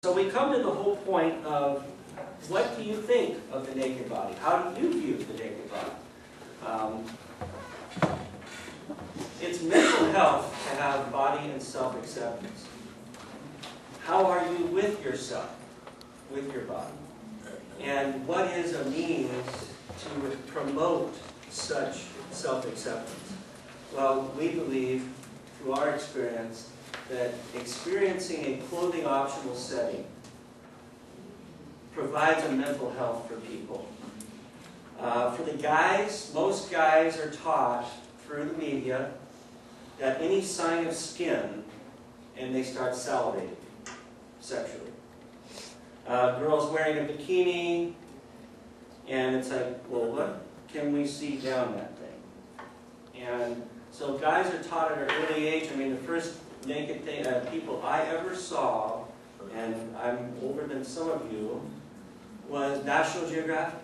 So we come to the whole point of what do you think of the naked body? How do you view the naked body? It's mental health to have body and self-acceptance. How are you with yourself, with your body? And what is a means to promote such self-acceptance? Well, we believe, through our experience, that experiencing a clothing optional setting provides a mental health for people. For the guys, most guys are taught through the media that any sign of skin and they start salivating sexually. Girls wearing a bikini and it's like, well, what can we see down that thing? And so guys are taught at an early age. I mean, the first naked people I ever saw, and I'm older than some of you, was National Geographic.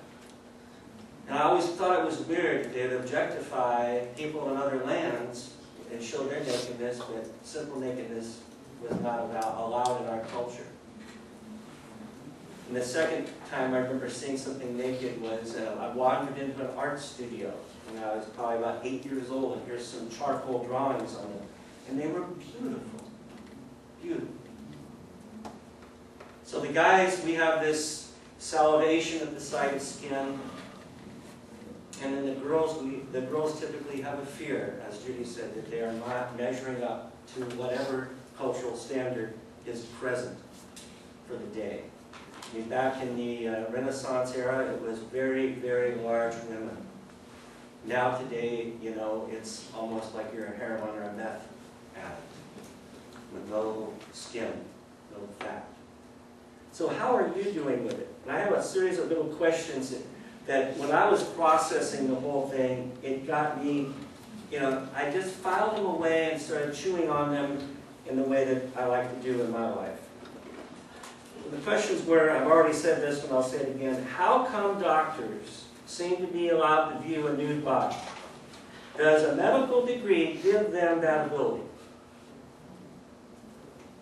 And I always thought it was weird that they'd objectify people in other lands and show their nakedness, but simple nakedness was not allowed in our culture. And the second time I remember seeing something naked was I wandered into an art studio when I was probably about 8 years old, and here's some charcoal drawings on them. And they were beautiful. Beautiful. So the guys, we have this salivation at the sight of skin. And then the girls typically have a fear, as Judy said, that they are not measuring up to whatever cultural standard is present for the day. I mean, back in the Renaissance era, it was very, very large women. Now today, you know, it's almost like you're a heroin or a meth addict with no skin, no fat. So how are you doing with it? And I have a series of little questions that when I was processing the whole thing, it got me, you know, I just filed them away and started chewing on them in the way that I like to do in my life. The questions were, I've already said this and I'll say it again, how come doctors seem to be allowed to view a nude body? Does a medical degree give them that ability?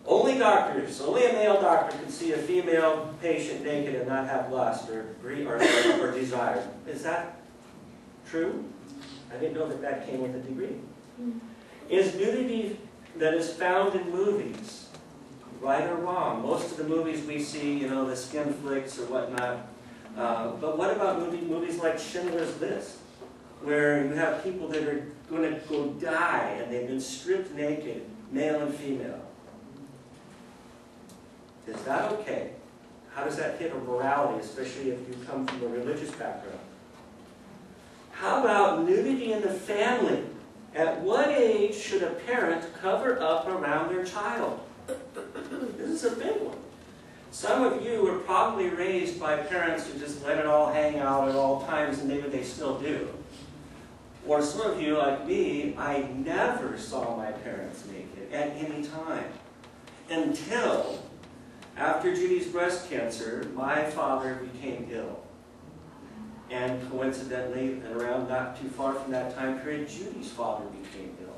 Only doctors, only a male doctor can see a female patient naked and not have lust or desire. Is that true? I didn't know that that came with a degree. Is nudity that is found in movies right or wrong? Most of the movies we see, you know, the skin flicks or whatnot. But what about movies like Schindler's List, where you have people that are going to go die and they've been stripped naked, male and female? Is that okay? How does that hit a morality, especially if you come from a religious background? How about nudity in the family? At what age should a parent cover up around their child? This is a big one. Some of you were probably raised by parents who just let it all hang out at all times, and maybe they still do. Or some of you, like me, I never saw my parents naked at any time. Until, after Judy's breast cancer, my father became ill. And coincidentally, and around not too far from that time period, Judy's father became ill.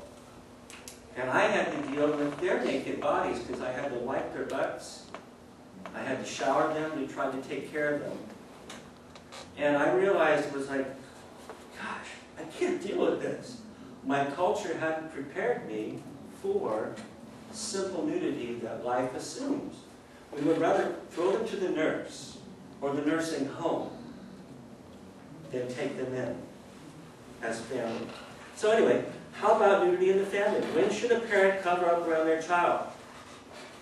And I had to deal with their naked bodies because I had to wipe their butts. I had to shower them. We tried to take care of them. And I realized it was like, gosh, I can't deal with this. My culture hadn't prepared me for simple nudity that life assumes. We would rather throw them to the nurse or the nursing home than take them in as family. So anyway, how about nudity in the family? When should a parent cover up around their child?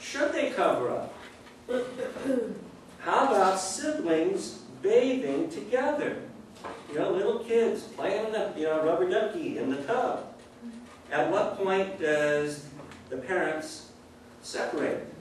Should they cover up? How about siblings bathing together? You know, little kids playing in the, you know, rubber ducky in the tub. At what point does the parents separate?